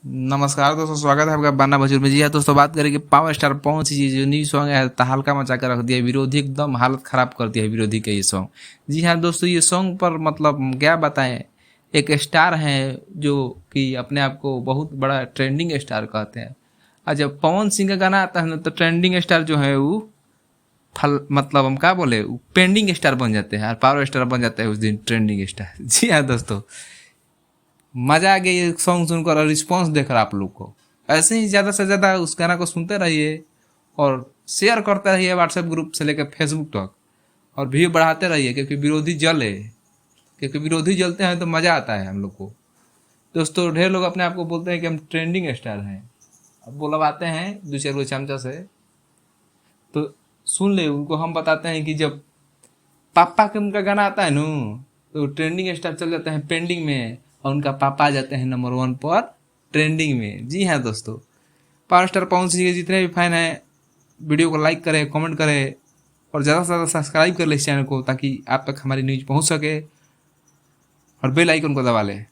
नमस्कार दोस्तों, स्वागत है आपका बाना बजूर में। जी हाँ दोस्तों, बात करें कि पावर स्टार पवन सिंह जी जो न्यू सॉन्ग है तहलका मचा कर रख दिया, विरोधी एकदम हालत खराब कर दिया है विरोधी का ये सॉन्ग। जी हाँ दोस्तों, ये सॉन्ग पर मतलब क्या बताएं, एक स्टार हैं जो कि अपने आप को बहुत बड़ा ट्रेंडिंग स्टार कहते हैं। और जब पवन सिंह का गाना आता है ना तो ट्रेंडिंग स्टार जो है वो फल मतलब हम क्या बोले, पेंडिंग स्टार बन जाते हैं और पावर स्टार बन जाता है उस दिन ट्रेंडिंग स्टार। जी हाँ दोस्तों, मजा आ गया ये सॉन्ग सुनकर और रिस्पॉन्स देखकर आप लोग को। ऐसे ही ज़्यादा से ज़्यादा उस गाना को सुनते रहिए और शेयर करते रहिए व्हाट्सएप ग्रुप से लेकर फेसबुक तक, और व्यू बढ़ाते रहिए क्योंकि विरोधी जले, क्योंकि विरोधी जलते हैं तो मज़ा आता है हम लोग को। दोस्तों, ढेर लोग अपने आप को बोलते हैं कि हम ट्रेंडिंग स्टार हैं। अब बुलवाते हैं दो चार गो चमचा से, तो सुन ले उनको। हम बताते हैं कि जब पापा के उनका गाना आता है ना तो ट्रेंडिंग स्टार चल जाते हैं पेंडिंग में, और उनका पापा आ जाते हैं नंबर वन पर ट्रेंडिंग में। जी हाँ दोस्तों, पावर स्टार पवन सिंह के जितने भी फैन हैं वीडियो को लाइक करें, कमेंट करें और ज़्यादा से ज़्यादा सब्सक्राइब कर ले इस चैनल को, ताकि आप तक हमारी न्यूज़ पहुंच सके, और बेल आइकन को दबा लें।